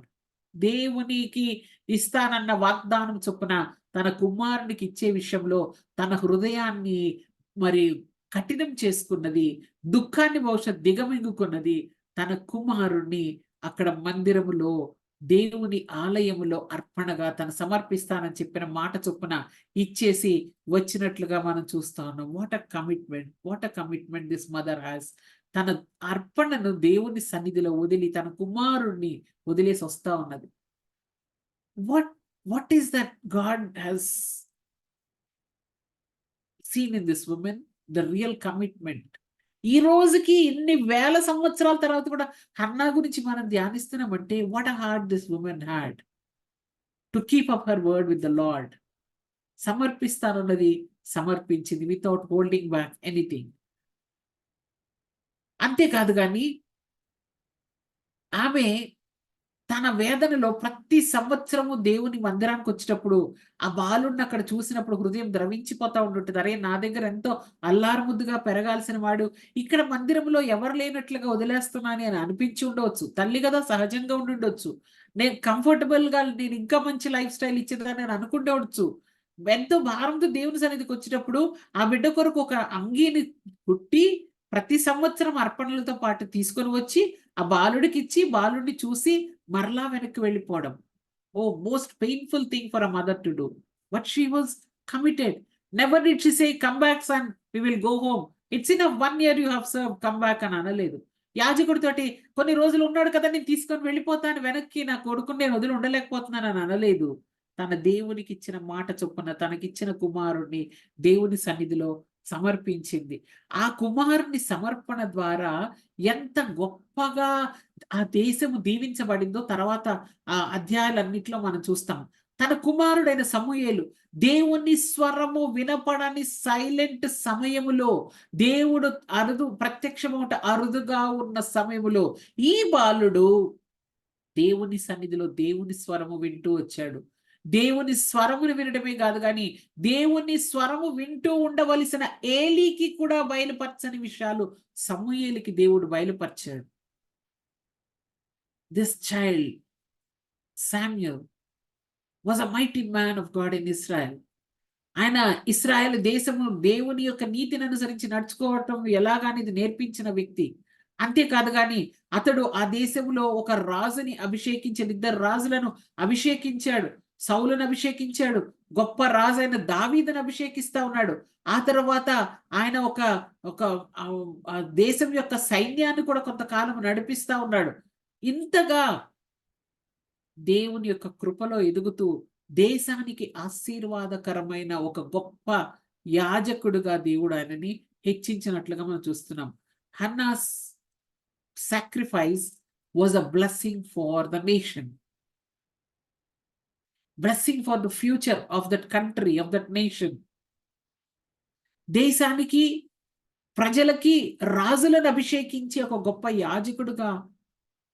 దేవునికి ఇస్తానన్న వాగ్దానం చొప్పున తన కుమారునికి ఇచ్చే విషయంలో తన హృదయాన్ని మరి కఠినం చేసుకున్నది. దుఃఖాన్ని బహుశా దిగమింగుకున్నది. తన కుమారుణ్ణి అక్కడ మందిరములో, దేవుని ఆలయములో అర్పణగా తను సమర్పిస్తానని చెప్పిన మాట చొప్పున ఇచ్చేసి వచ్చినట్లుగా మనం చూస్తా ఉన్నాం. What a commitment! What a commitment this mother has. తన అర్పణను దేవుని సన్నిధిలో వదిలి తన కుమారుణ్ణి వదిలేసి వస్తా ఉన్నది. What what is that God has seen in this women? The real commitment. ఈ రోజుకి ఇన్ని వేల సంవత్సరాల తర్వాత కూడా హన్నా గురించి మనం ధ్యానిస్తున్నామంటే what a heart this women had to keep up her word with the lord. సమర్పిస్తానన్నది సమర్పించింది వితౌట్ హోల్డింగ్ బ్యాక్ ఎనీథింగ్. అంతేకాదు గాని ఆమె తన వేదనలో ప్రతి సంవత్సరము దేవుని మందిరానికి వచ్చేటప్పుడు ఆ బాలుడిని అక్కడ చూసినప్పుడు హృదయం ద్రవించిపోతా ఉండుంటది. అరే! నా దగ్గర ఎంతో అల్లారుముద్దుగా పెరగాల్సిన వాడు ఇక్కడ మందిరంలో ఎవరు లేనట్లుగా వదిలేస్తున్నాను అని అనిపించి ఉండవచ్చు. తల్లి గదా! సహజంగా ఉండుండొచ్చు. నేను కంఫర్టబుల్‌గా నేను ఇంకా మంచి లైఫ్ స్టైల్ ఇచ్చేదాన్ని అని అనుకుండవచ్చు. ఎంతో భారంతో దేవుని సన్నిధికొచ్చేటప్పుడు ఆ బిడ్డ కొరకు ఒక అంగీని కుట్టి ప్రతి సంవత్సరం అర్పణలతో పాటు తీసుకొని వచ్చి ఆ బాలుడికిచ్చి బాలుడిని చూసి మరలా వెనక్కి వెళ్ళిపోవడం. Oh! Most painful thing for a mother to do. But she was committed. Never did she say come back son we will go home. It's enough 1 year you have served come back అని అనలేదు. యాజకుడితోటి కొన్ని రోజులు ఉన్నాడు కదా! నేను తీసుకొని వెళ్ళిపోతాను వెనక్కి నా కొడుకుని నేను వదిలి ఉండలేకపోతున్నాను అని అనలేదు. తన దేవునికిచ్చిన మాట చొప్పున తనకిచ్చిన కుమారుడిని దేవుని సన్నిధిలో సమర్పించింది. ఆ కుమారుని సమర్పణ ద్వారా ఎంత గొప్పగా ఆ దేశము దీవించబడిందో తర్వాత ఆ అధ్యాయాలన్నిట్లో మనం చూస్తాం. తన కుమారుడైన సమూయేలు దేవుని స్వరము వినపడని సైలెంట్ సమయములో దేవుడు ప్రత్యక్షమవుట అరుదుగా ఉన్న సమయములో ఈ బాలుడు దేవుని సన్నిధిలో దేవుని స్వరము వింటూ వచ్చాడు. దేవుని స్వరమును వినడమే కాదు గాని, దేవుని స్వరము వింటూ ఉండవలసిన ఏలీకి కూడా బయలుపరచని విషయాలు సమూయేలుకి దేవుడు బయలుపరిచాడు. This child Samuel was a mighty man of God in Israel. ఆయన ఇశ్రాయేలు దేశము దేవుని యొక్క నీతిని అనుసరించి నడుచుకోవటం ఎలాగనేది నేర్పించిన వ్యక్తి. అంతేకాదు గాని అతడు ఆ దేశంలో ఒక రాజుని అభిషేకించాడు. 2 రాజులను అభిషేకించాడు. సౌలును అభిషేకించాడు. గొప్ప రాజైన దావీదును అభిషేకిస్తా ఉన్నాడు. ఆ తర్వాత ఆయన ఒక ఒక దేశం యొక్క సైన్యాన్ని కూడా కొంతకాలం నడిపిస్తా ఉన్నాడు. ఇంతగా దేవుని యొక్క కృపలో ఎదుగుతూ దేశానికి ఆశీర్వాదకరమైన ఒక గొప్ప యాజకుడుగా దేవుడు ఆయనని హెచ్చించినట్లుగా మనం చూస్తున్నాం. హన్నాస్ sacrifice was a blessing for the nation. Blessing for the future of that country, of that nation. దేశానికి ప్రజలకి రాజులను అభిషేకించి ఒక గొప్ప యాజకుడుగా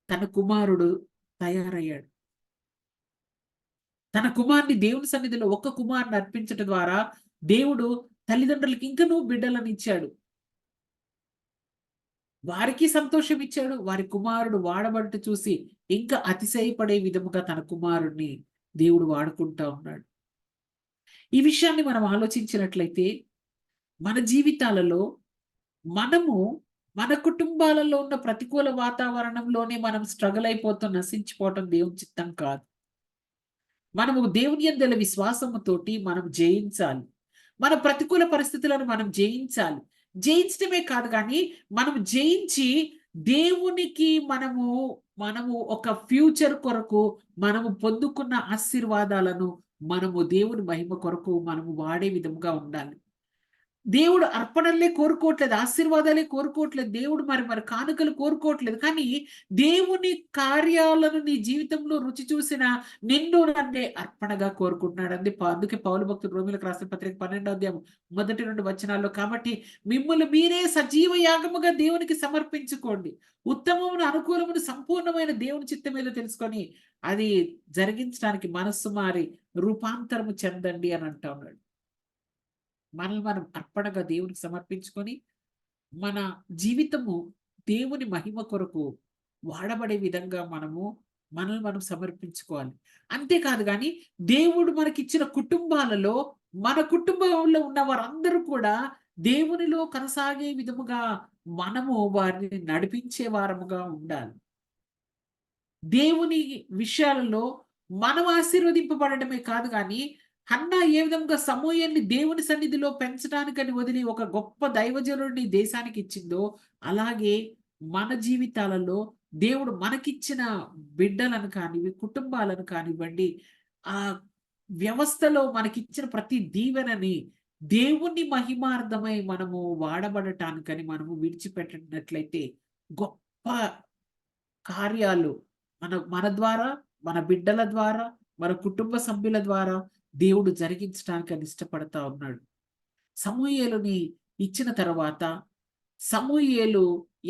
తన కుమారుడు తయారయ్యాడు. తన కుమారుని దేవుని సన్నిధిలో ఒక్క కుమారుని అర్పించడం ద్వారా దేవుడు తల్లిదండ్రులకి ఇంకనూ బిడ్డలను ఇచ్చాడు. వారికి సంతోషం ఇచ్చాడు. వారి కుమారుడు వాడబడుట చూసి ఇంకా అతిశయపడే విధముగా తన కుమారుడిని దేవుడు వాడుకుంటా ఉన్నాడు. ఈ విషయాన్ని మనం ఆలోచించినట్లయితే మన జీవితాలలో మనము మన కుటుంబాలలో ఉన్న ప్రతికూల వాతావరణంలోనే మనం స్ట్రగుల్ అయిపోతూ నశించిపోవటం దేవుని చిత్తం కాదు. మనము దేవుని యందలి విశ్వాసముతోటి మనం జయించాలి. మన ప్రతికూల పరిస్థితులను మనం జయించాలి. జయించడమే కాదు గానీ, మనం జయించి దేవునికి మనము ఒక ఫ్యూచర్ కొరకు మనము పొందుకున్న ఆశీర్వాదాలను మనము దేవుని మహిమ కొరకు మనము వాడే విధముగా ఉండాలి. దేవుడు అర్పణలే కోరుకోవట్లేదు. ఆశీర్వాదాలే కోరుకోవట్లేదు. దేవుడు మరి కానుకలు కోరుకోవట్లేదు. కానీ దేవుని కార్యాలను నీ జీవితంలో రుచి చూసిన నిన్ను నన్నే అర్పణగా కోరుకుంటున్నాడు. అందుకే పౌలు భక్తుడు రోమీయులకు రాసిన పత్రిక 12వ అధ్యాయం మొదటి 2 వచనాల్లో, కాబట్టి మిమ్మల్ని మీరే సజీవ యాగముగా దేవునికి సమర్పించుకోండి. ఉత్తమమును, అనుకూలమును, సంపూర్ణమైన దేవుని చిత్తం ఏదో తెలుసుకొని అది జరిగించడానికి మనస్సు మారి రూపాంతరము చెందండి అని అంటా ఉన్నాడు. మనల్ని మనం అర్పణగా దేవునికి సమర్పించుకొని మన జీవితము దేవుని మహిమ కొరకు వాడబడే విధంగా మనల్ని మనం సమర్పించుకోవాలి. అంతేకాదు గాని దేవుడు మనకిచ్చిన కుటుంబాలలో మన కుటుంబంలో ఉన్న వారందరూ కూడా దేవునిలో కొనసాగే విధముగా మనము వారిని నడిపించే వారముగా ఉండాలి. దేవుని విషయాలలో మనం ఆశీర్వదింపబడటమే కాదు గాని, హన్నా ఏ విధంగా సమూయేలుని దేవుని సన్నిధిలో పెంచడానికని వదిలి ఒక గొప్ప దైవజనుడిని దేశానికి ఇచ్చిందో, అలాగే మన జీవితాలలో దేవుడు మనకిచ్చిన బిడ్డలను కానివి, కుటుంబాలను కానివ్వండి, ఆ వ్యవస్థలో మనకిచ్చిన ప్రతి దీవెనని దేవుని మహిమార్థమై మనము వాడబడటానికని మనము విడిచిపెట్టినట్లయితే గొప్ప కార్యాలు మన ద్వారా, మన బిడ్డల ద్వారా, మన కుటుంబ సభ్యుల ద్వారా దేవుడు జరిగించటానికి ఇష్టపడతా ఉన్నాడు. సమూయేలుని ఇచ్చిన తర్వాత సమూయేలు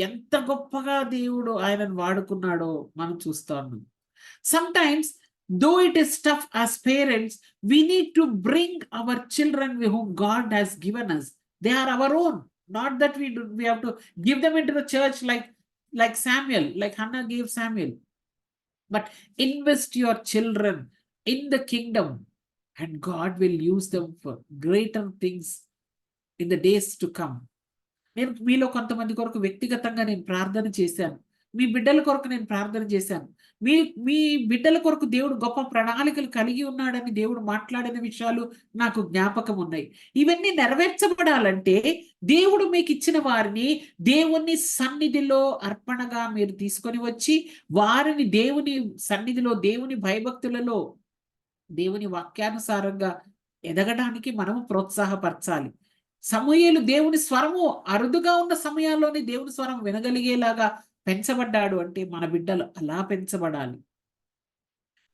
ఎంత గొప్పగా దేవుడు ఆయనను వాడుకున్నాడో మనం చూస్తా ఉన్నాం. Sometimes, though it is tough as parents, we need to bring our children whom God has given us. They are our own. Not that we have to give them into the church like Samuel, like Hannah gave Samuel. But invest your children in the kingdom, and God will use them for greater things in the days to come. నేను మీలో కొంతమంది కొరకు వ్యక్తిగతంగా నేను ప్రార్థన చేశాను. మీ బిడ్డల కొరకు నేను ప్రార్థన చేశాను. మీ బిడ్డల కొరకు దేవుడు గొప్ప ప్రణాళికలు కలిగి ఉన్నాడని దేవుడు మాట్లాడిన విషయాలు నాకు జ్ఞాపకం ఉన్నాయి. ఇవన్నీ నెరవేర్చబడాలంటే దేవుడు మీకు ఇచ్చిన వారిని దేవుని సన్నిధిలో అర్పణగా మీరు తీసుకొని వచ్చి వారిని దేవుని సన్నిధిలో, దేవుని భయభక్తులలో, దేవుని వాక్యానుసారంగా ఎదగడానికి మనము ప్రోత్సాహపరచాలి. సమూయేలు దేవుని స్వరము అరుదుగా ఉన్న సమయాల్లోనే దేవుని స్వరం వినగలిగేలాగా పెంచబడ్డాడు అంటే మన బిడ్డలు అలా పెంచబడాలి.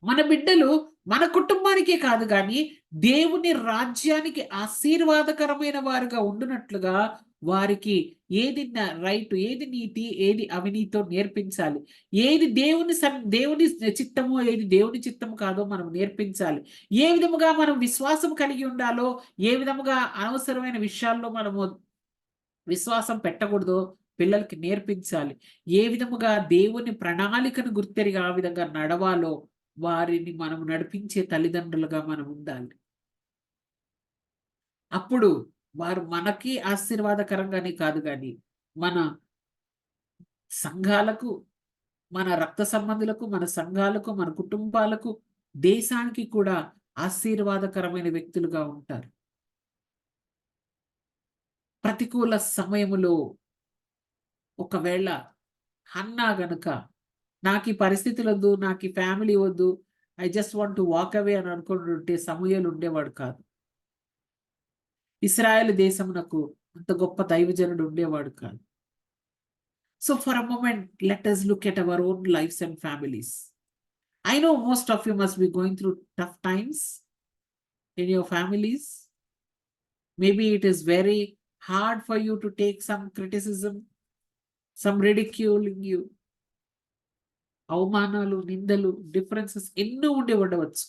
మన బిడ్డలు మన కుటుంబానికే కాదు గాని దేవుని రాజ్యానికి ఆశీర్వాదకరమైన వారుగా ఉండునట్లుగా వారికి ఏది రైట్, ఏది నీతి, ఏది అవినీతో నేర్పించాలి. ఏది దేవుని చిత్తమో, ఏది దేవుని చిత్తము కాదో మనం నేర్పించాలి. ఏ విధముగా మనం విశ్వాసం కలిగి ఉండాలో, ఏ విధముగా అనవసరమైన విషయాల్లో మనము విశ్వాసం పెట్టకూడదో పిల్లలకి నేర్పించాలి. ఏ విధముగా దేవుని ప్రణాళికను గుర్తెరిగి ఆ విధంగా నడవాలో వారిని మనం నడిపించే తల్లిదండ్రులుగా మనం ఉండాలి. అప్పుడు వారు మనకి ఆశీర్వాదకరంగానే కాదు గాని మన సంఘాలకు, మన రక్త సంబంధులకు, మన సంఘాలకు, మన కుటుంబాలకు, దేశానికి కూడా ఆశీర్వాదకరమైన వ్యక్తులుగా ఉంటారు. ప్రతికూల సమయములో ఒకవేళ హన్నా గనుక నాకు ఈ పరిస్థితులు వద్దు, నాకు ఈ ఫ్యామిలీ వద్దు, I just want to walk away అని అనుకుంటుంటే సమూయేలు ఉండేవాడు కాదు. ఇశ్రాయేలు దేశమునకు అంత గొప్ప దైవజనుడు ఉండేవాడు కాదు. So for a moment, let us look at our own lives and families. I know most of you must be going through tough times in your families. Maybe it is very hard for you to take some criticism, some ridiculing you. అవమానాలు, నిందలు, differences ఎన్నో ఉండవచ్చు.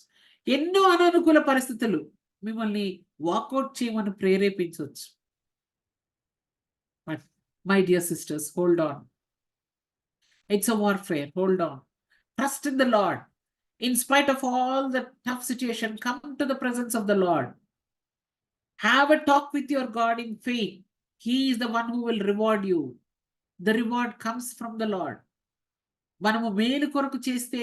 ఎన్నో అననుకూల పరిస్థితులు మిమ్మల్ని walkout చేయమని ప్రేరేపించవచ్చు. But my dear sisters, hold on. It's a warfare. Hold on. Trust in the Lord. In spite of all the tough situation, come to the presence of the Lord. Have a talk with your God in faith. He is the one who will reward you. The reward comes from the Lord. మనము మేలు కొరకు చేస్తే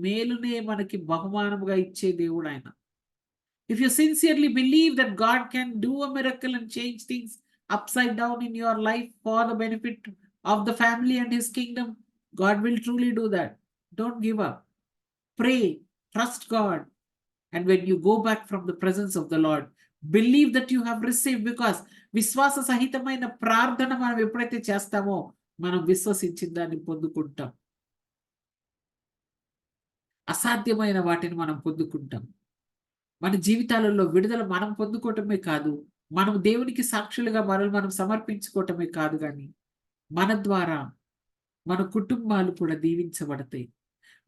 మేలునే మనకి బహుమానముగా ఇచ్చే దేవుడు ఆయన. If you sincerely believe that God can do a miracle and change things upside down in your life for the benefit of the family and his kingdom, God will truly do that. Don't give up. Pray, trust God, and when you go back from the presence of the Lord, believe that you have received, because విశ్వాస సహితమైన ప్రార్థన మనం ఎప్పుడైతే చేస్తామో మనం విశ్వసించిన దాన్ని పొందుకుంటాం. అసాధ్యమైన వాటిని మనం పొందుకుంటాం. మన జీవితాలలో విడుదల మనం పొందుకోవటమే కాదు, మనం దేవునికి సాక్షులుగా మనల్ని మనం సమర్పించుకోవటమే కాదు, కానీ మన ద్వారా మన కుటుంబాలు కూడా దీవించబడతాయి.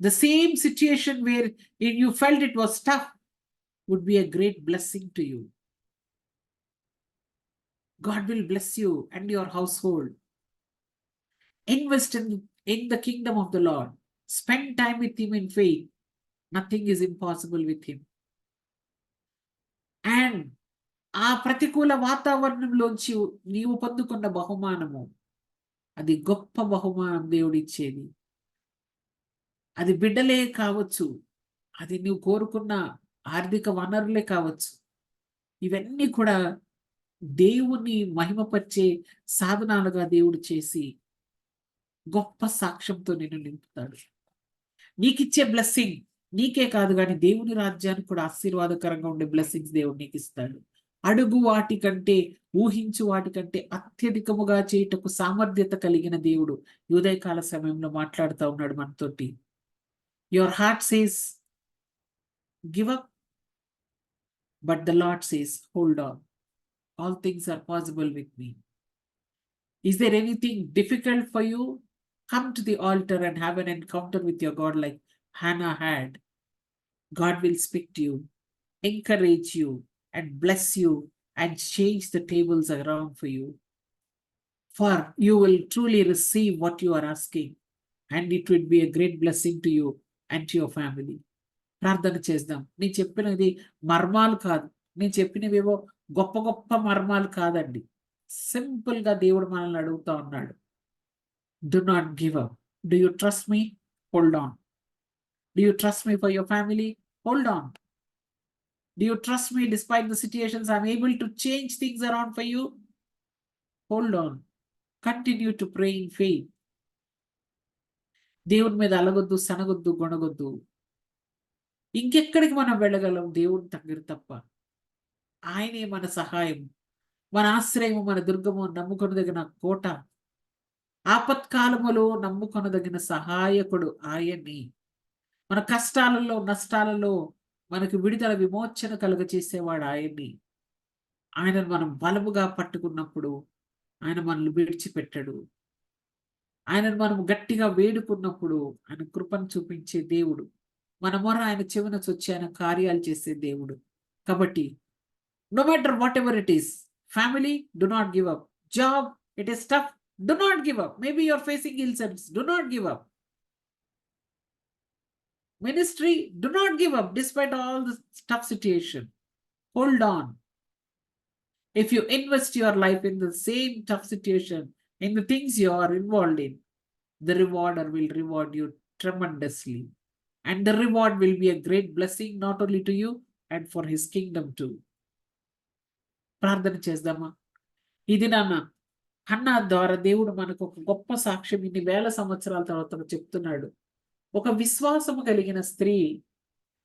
The same situation where you felt it was tough would be a great blessing to you. God will bless you and your household. Invest in the kingdom of the Lord. Spend time with him in faith. Nothing is impossible with him. And ఆ ప్రతికూల వాతావరణంలోంచి నీవు పొందుకున్న బహుమానము, అది గొప్ప బహుమానం దేవుడిచ్చేది. అది బిడ్డలే కావచ్చు, అది నువ్వు కోరుకున్న ఆర్థిక వనరులే కావచ్చు. ఇవన్నీ కూడా దేవుని మహిమపరిచే సాధనాలుగా దేవుడు చేసి గొప్ప సాక్ష్యంతో నిన్ను నింపుతాడు. నీకిచ్చే బ్లెస్సింగ్ నీకే కాదు, కానీ దేవుని రాజ్యానికి కూడా ఆశీర్వాదకరంగా ఉండే బ్లెస్సింగ్స్ దేవుడు నీకు ఇస్తాడు. అడుగు వాటికంటే, ఊహించు వాటికంటే అత్యధికముగా చేయుటకు సామర్థ్యత కలిగిన దేవుడు ఈ ఉదయకాల సమయంలో మాట్లాడుతూ ఉన్నాడు మనతోటి. Your heart says give up, but the Lord says hold on. All things are possible with me. Is there anything difficult for you? Come to the altar and have an encounter with your God like Hannah had. God will speak to you, encourage you, and bless you, and change the tables around for you. For you will truly receive what you are asking, and it will be a great blessing to you and to your family. ప్రార్థన చేద్దాం. నేను చెప్పినది మర్మాలు కాదు, నేను చెప్పినవేవో గొప్ప గొప్ప మర్మాలు కాదండి. సింపుల్ గా దేవుడు మనల్ని అడుగుతా ఉన్నాడు. Do not give up. Do you trust me? Hold on. Do you trust me for your family? Hold on. Do you trust me despite the situations I'm able to change things around for you? Hold on. Continue to pray in faith. దేవుని మీద అలగొద్దు, సనగొద్దు, గొణగొద్దు. ఇంకెక్కడికి మనం వెళ్ళగలం దేవుని దగ్గర తప్ప. ఆయనే మన సహాయం, మన ఆశ్రయము, మన దుర్గము, నమ్ముకొనదగిన కోట, ఆపత్కాలములో నమ్ముకొనదగిన సహాయకుడు ఆయన్ని. మన కష్టాలలో, నష్టాలలో మనకు విడుదల, విమోచన కలుగచేసేవాడు ఆయన్ని. ఆయనను మనం బలముగా పట్టుకున్నప్పుడు ఆయన మనల్ని విడిచిపెట్టడు. ఆయనను మనం గట్టిగా వేడుకున్నప్పుడు ఆయన కృపను చూపించే దేవుడు. మన మొర ఆయన చెవిన చొచ్చి ఆయన కార్యాలు చేసే దేవుడు. కాబట్టి no matter whatever it is, family, do not give up. Job, it is tough, do not give up. Maybe you're facing insults, do not give up. Ministry, do not give up despite all the tough situation. Hold on. If you invest your life in the same tough situation, in the things you are involved in, the rewarder will reward you tremendously. And the reward will be a great blessing not only to you and for his kingdom too. ప్రార్థన చేద్దామా? ఇది నాన్న Hannah ద్వారా దేవుడు మనకు ఒక గొప్ప సాక్ష్యం ఇన్ని వేల సంవత్సరాల తర్వాత చెప్తున్నాడు. ఒక విశ్వాసము కలిగిన స్త్రీ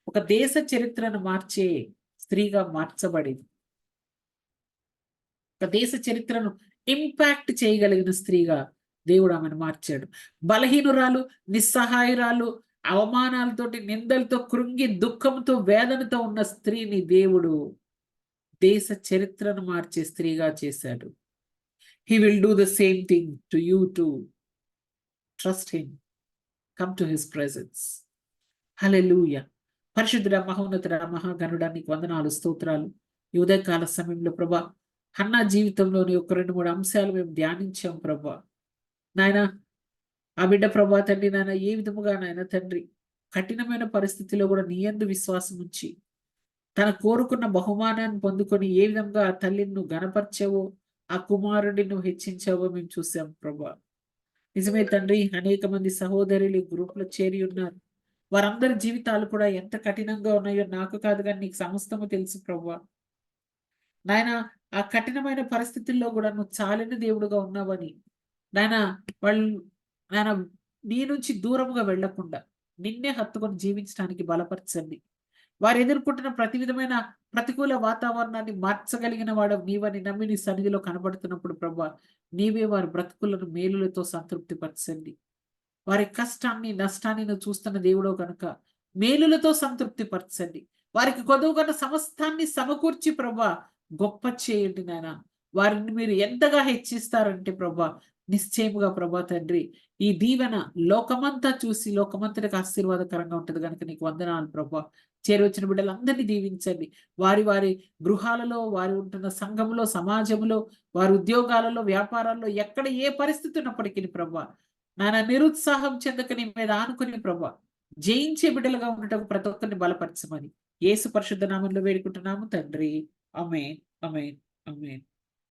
ఒక దేశ చరిత్రను మార్చే స్త్రీగా మార్చబడింది. ఒక దేశ చరిత్రను ఇంపాక్ట్ చేయగలిగిన స్త్రీగా దేవుడు ఆమెను మార్చాడు. బలహీనురాలు, నిస్సహాయురాలు, అవమానాలతోటి, నిందలతో, కృంగి దుఃఖంతో, వేదనతో ఉన్న స్త్రీని దేవుడు దేశ చరిత్రను మార్చే స్త్రీగా చేశాడు. He will do the same thing to you too. Trust him. Come to his presence. Hallelujah. పరిశుద్ధుడా, మహోన్నతుడా, మహాగణుడా, నీకు వందనాలు, స్తోత్రాలు. ఈ ఉదయకాల సమయంలో ప్రభా హన్నా జీవితంలోని ఒక 2-3 అంశాలు మేము ధ్యానించాం ప్రభా. నాయన ఆ బిడ్డ ప్రభా తండ్రి, నాయన ఏ విధముగా నాయన తండ్రి కఠినమైన పరిస్థితిలో కూడా నీ యందు విశ్వాసం ఉంచి తన కోరుకున్న బహుమానాన్ని పొందుకొని ఏ విధంగా ఆ తల్లిని నువ్వు గనపరిచావో, ఆ కుమారుడిని నువ్వు హెచ్చించావో మేము చూసాం ప్రభా. నిజమే తండ్రి, అనేక మంది సహోదరులు ఈ గ్రూప్‌లో చేరి ఉన్నారు. వారందరి జీవితాలు కూడా ఎంత కఠినంగా ఉన్నాయో నాకు కాదు గానీ నీకు సమస్తము తెలుసు ప్రభువా. నాయనా, ఆ కఠినమైన పరిస్థితుల్లో గూడా నువ్వు చాలిన దేవుడుగా ఉన్నావని, నాయనా వాళ్ళు నాయనా నీ నుంచి దూరముగా వెళ్ళకుండా, నిన్నే హత్తుకొని జీవించడానికి బలపరచండి. వారు ఎదుర్కొంటున్న ప్రతి విధమైన ప్రతికూల వాతావరణాన్ని మార్చగలిగిన వాడవు నీవని నమ్మి నీ సన్నిధిలో కనబడుతున్నప్పుడు ప్రభా, నీవే వారి బ్రతుకులను మేలులతో సంతృప్తి పరచండి. వారి కష్టాన్ని, నష్టాన్ని నువ్వు చూస్తున్న దేవుడవు గనుక మేలులతో సంతృప్తి పరచండి. వారికి కొదువుగన్న సమస్తాన్ని సమకూర్చి ప్రభా గొప్ప చేయండి నాయన. వారిని మీరు ఎంతగా హెచ్చిస్తారంటే ప్రభా, నిశ్చయముగా ప్రభా తండ్రి, ఈ దీవెన లోకమంతా చూసి లోకమంతటికి ఆశీర్వాదకరంగా ఉంటది గనుక నీకు వందనాలు ప్రభా. చేరొచ్చిన బిడ్డలందరినీ దీవించండి. వారి వారి గృహాలలో, వారు ఉంటున్న సంఘములో, సమాజంలో, వారి ఉద్యోగాలలో, వ్యాపారాల్లో ఎక్కడ ఏ పరిస్థితి ఉన్నప్పటికిని ప్రభా, నాన్న నిరుత్సాహం చెందక నీ మీద ఆనుకుని ప్రభా, జయించే బిడ్డలుగా ఉండటకు ప్రతి ఒక్కరిని బలపరచమని యేసు పరిశుద్ధ నామంలో వేడుకుంటున్నాము తండ్రి. ఆమేన్. ఆమేన్. ఆమేన్.